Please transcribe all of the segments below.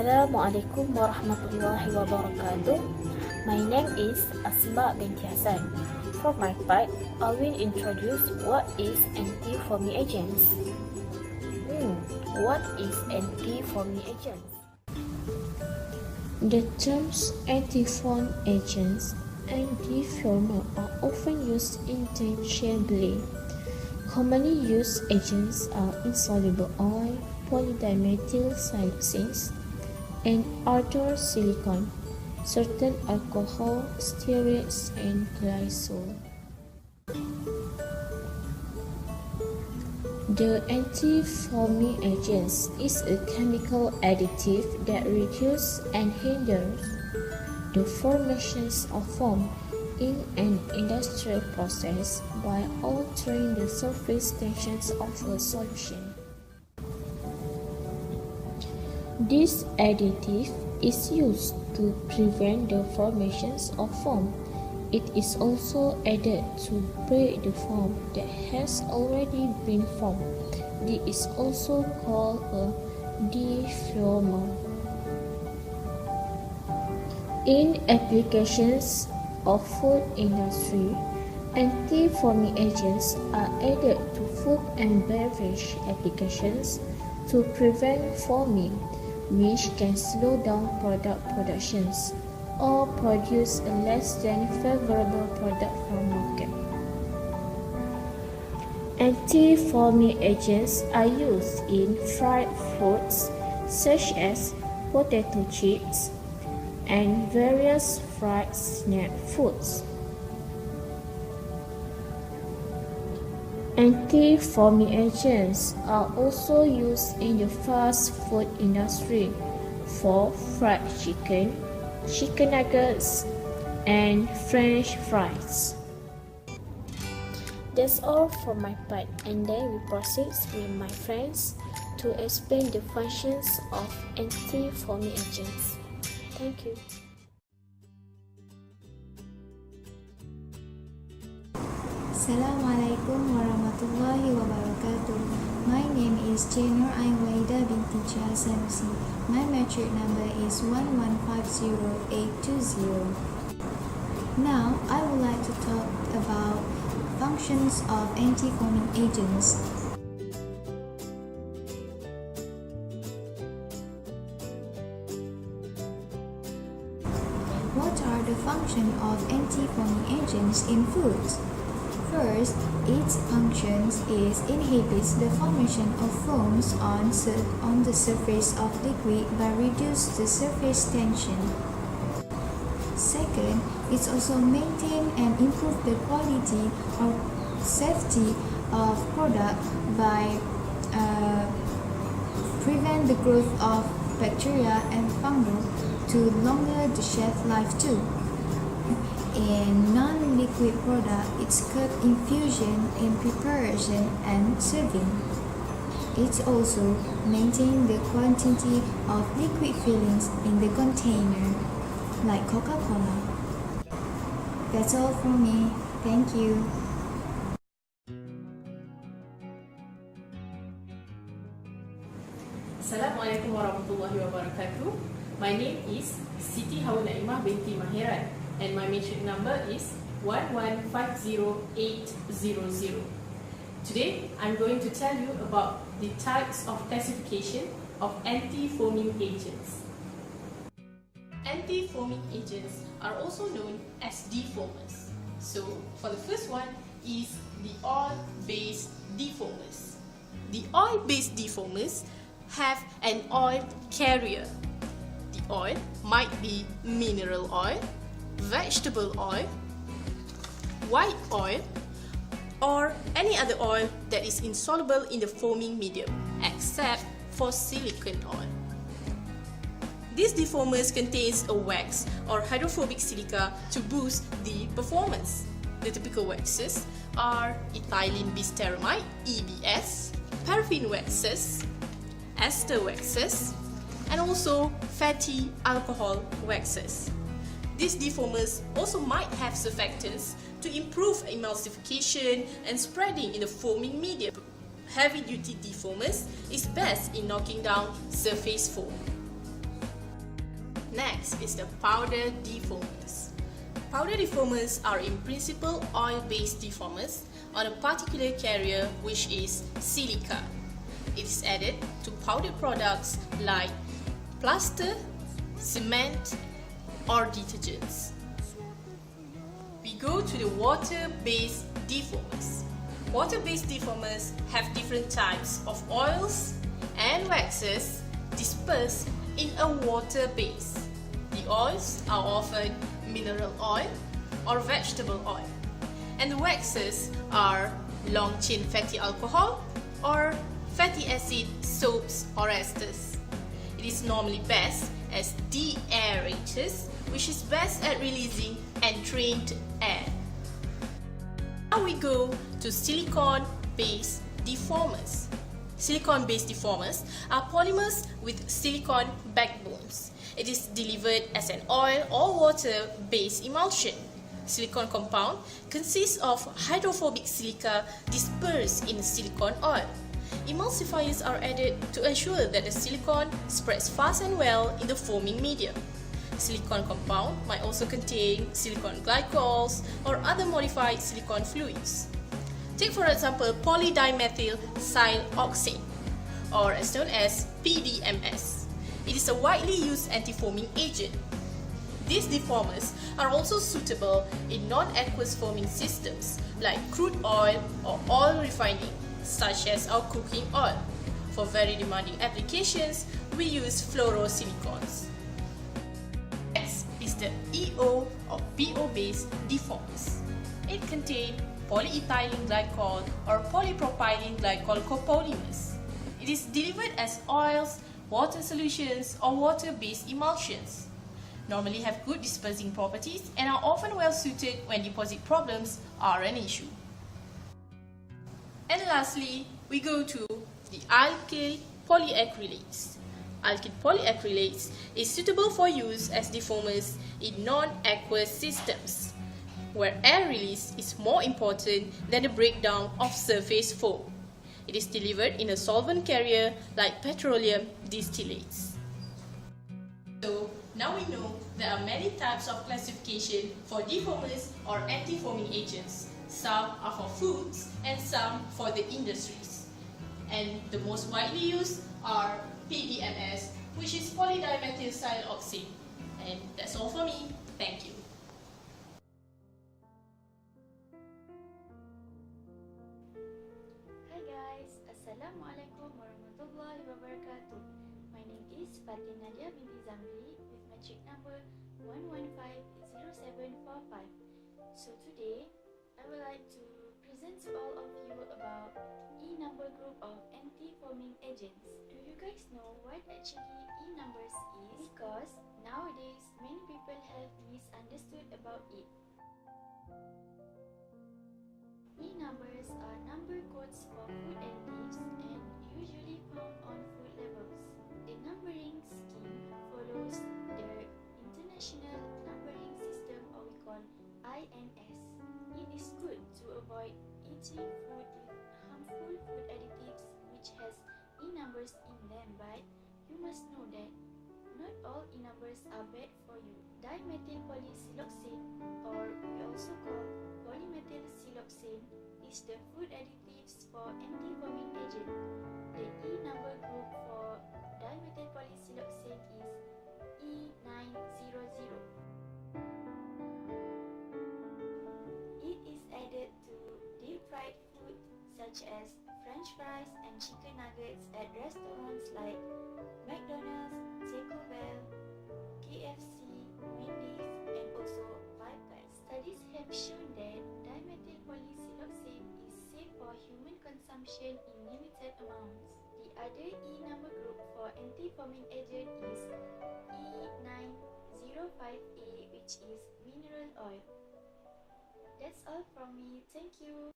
Assalamualaikum warahmatullahi wabarakatuh. My name is Asma binti Hassan. For my part, I will introduce what is anti-foaming agents. What is anti-foaming agents? The terms anti-foam agents and defoamer are often used interchangeably. Commonly used agents are insoluble oil, polydimethyl siloxanes, and outdoor silicone, certain alcohol, stearates, and glycol. The anti-foaming agents is a chemical additive that reduces and hinders the formations of foam in an industrial process by altering the surface tensions of a solution. This additive is used to prevent the formations of foam. It is also added to break the foam that has already been formed. This is also called a defoamer. In applications of food industry, anti-foaming agents are added to food and beverage applications to prevent foaming, which can slow down product productions or produce a less than favorable product from market. Anti-foaming agents are used in fried foods such as potato chips and various fried snack foods. Anti-foaming agents are also used in the fast food industry for fried chicken, chicken nuggets, and French fries. That's all for my part, and then we proceed with my friends to explain the functions of anti-foaming agents. Thank you. Assalamualaikum warahmatullahi wabarakatuh. My name is Nur Aida binti Sanusi. My metric number is 1150820. Now, I would like to talk about functions of anti-foaming agents. What are the functions of anti-foaming agents in foods? First, its functions is inhibits the formation of foams on the surface of liquid by reduce the surface tension. Second, it also maintain and improve the quality or safety of product by prevent the growth of bacteria and fungi to longer the shelf life too. In non-liquid product, it's curb infusion in preparation and serving. It also maintains the quantity of liquid fillings in the container, like Coca-Cola. That's all from me. Thank you. Assalamualaikum warahmatullahi wabarakatuh. My name is Siti Hawa Naimah binti Mahiran, and my metric number is 1150800. Today, I'm going to tell you about the types of classification of anti-foaming agents. Anti-foaming agents are also known as defoamers. So, for the first one is the oil-based defoamers. The oil-based defoamers have an oil carrier. The oil might be mineral oil, vegetable oil, white oil, or any other oil that is insoluble in the foaming medium, except for silicone oil. These defoamers contains a wax or hydrophobic silica to boost the performance. The typical waxes are ethylene bisteramide (EBS), paraffin waxes, ester waxes, and also fatty alcohol waxes. These defoamers also might have surfactants to improve emulsification and spreading in the foaming medium. Heavy-duty defoamers is best in knocking down surface foam. Next is the powder defoamers. Powder defoamers are in principle oil-based defoamers on a particular carrier, which is silica. It is added to powdered products like plaster, cement, or detergents. We go to the water-based defoamers. Water-based defoamers have different types of oils and waxes dispersed in a water base. The oils are often mineral oil or vegetable oil, and the waxes are long-chain fatty alcohol or fatty acid, soaps or esters. It is normally best as deaerators, which is best at releasing entrained air. Now we go to silicone-based defoamers. Silicone-based defoamers are polymers with silicone backbones. It is delivered as an oil or water-based emulsion. Silicone compound consists of hydrophobic silica dispersed in silicone oil. Emulsifiers are added to ensure that the silicone spreads fast and well in the foaming medium. Silicone compound might also contain silicone glycols or other modified silicone fluids. Take for example polydimethyl siloxane, or as known as PDMS. It is a widely used anti-foaming agent. These defoamers are also suitable in non-aqueous foaming systems like crude oil or oil refining, such as our cooking oil. For very demanding applications, we use fluorosilicones. Next is the EO or PO-based defoamers. It contains polyethylene glycol or polypropylene glycol copolymers. It is delivered as oils, water solutions or water-based emulsions. Normally have good dispersing properties and are often well suited when deposit problems are an issue. And lastly, we go to the alkyl polyacrylates. Alkyl polyacrylates is suitable for use as defoamers in non-aqueous systems, where air release is more important than the breakdown of surface foam. It is delivered in a solvent carrier like petroleum distillates. So now we know there are many types of classification for defoamers or anti-foaming agents. Some are for foods and some for the industries. And the most widely used are PDMS, which is polydimethyl siloxane. And that's all for me. Thank you. Hi guys, Assalamualaikum warahmatullahi wabarakatuh. My name is Fatin Nadia binti Zamri with matric number 1150745. So today, I would like to present to all of you about E number group of anti-foaming agents. Do you guys know what actually E numbers is? Because nowadays, many people have misunderstood about it. E numbers are number codes for food additives and usually found on food labels. The numbering scheme follows the International Numbering System, or we call INS. It is good to avoid eating food with harmful food additives which has E numbers in them, but you must know that not all E numbers are bad for you. Dimethyl polysiloxane, or we also call polymethyl siloxane, is the food additives for anti-foaming agent. The E number group for dimethyl polysiloxane is E900. It is added to deep fried food such as French fries and chicken nuggets at restaurants like McDonald's, Taco Bell, KFC, Wendy's, and also Five Guys. Studies have shown that dimethyl polysiloxane is safe for human consumption in limited amounts. The other E number group for anti-foaming agent is E905A, which is mineral oil. That's all from me. Thank you.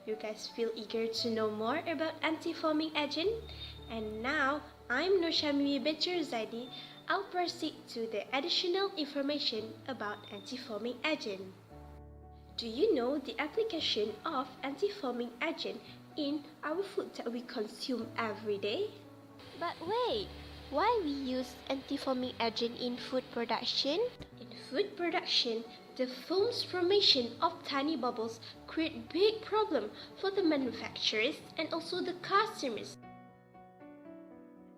You guys feel eager to know more about anti-foaming agent? And now, I'm Nurshami Becher Zaidi. I'll proceed to the additional information about anti-foaming agent. Do you know the application of anti-foaming agent in our food that we consume every day. But wait, why we use anti-foaming agent in food production? In food production, the foam's formation of tiny bubbles create big problem for the manufacturers and also the customers.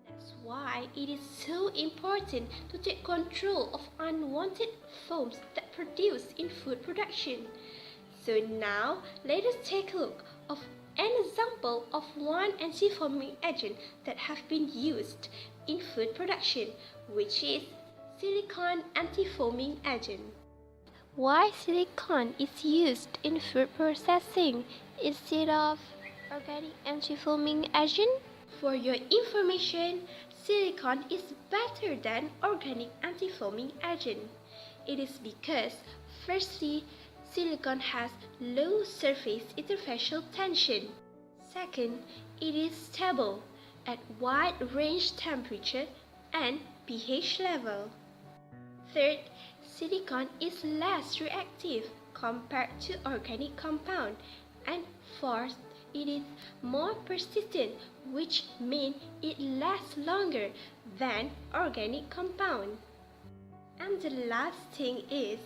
That's why it is so important to take control of unwanted foams that produce in food production. So now, let us take a look of an example of one anti-foaming agent that have been used in food production, which is silicone anti-foaming agent. Why silicone is used in food processing instead of organic anti-foaming agent? For your information, silicone is better than organic anti-foaming agent. It is because, firstly, silicone has low surface interfacial tension. Second, it is stable at wide range temperature and pH level. Third, silicone is less reactive compared to organic compound. And fourth, it is more persistent, which means it lasts longer than organic compound. And the last thing is,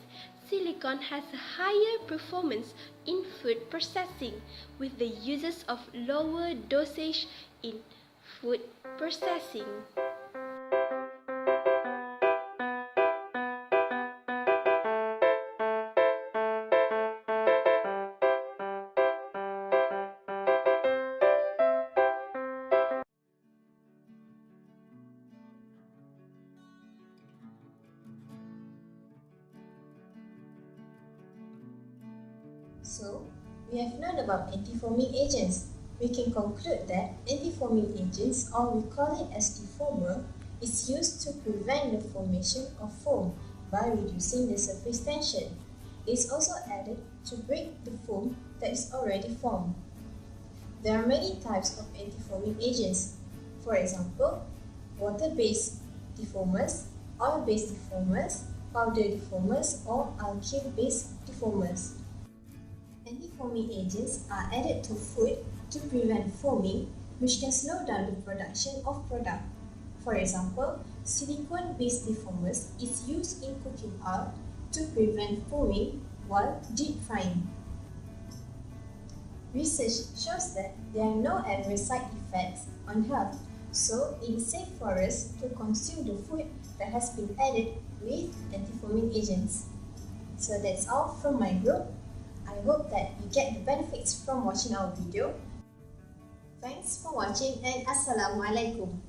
silicone has a higher performance in food processing with the uses of lower dosage in food processing. So, we have learned about anti-foaming agents. We can conclude that anti-foaming agents, or we call it as defoamer, is used to prevent the formation of foam by reducing the surface tension. It is also added to break the foam that is already formed. There are many types of anti-foaming agents. For example, water-based defoamers, oil-based defoamers, powder defoamers, or alkyl-based defoamers. Anti-foaming agents are added to food to prevent foaming, which can slow down the production of product. For example, silicone-based defoamers is used in cooking oil to prevent foaming while deep frying. Research shows that there are no adverse side effects on health, so it is safe for us to consume the food that has been added with anti-foaming agents. So that's all from my group. I hope that you get the benefits from watching our video. Thanks for watching and Assalamualaikum.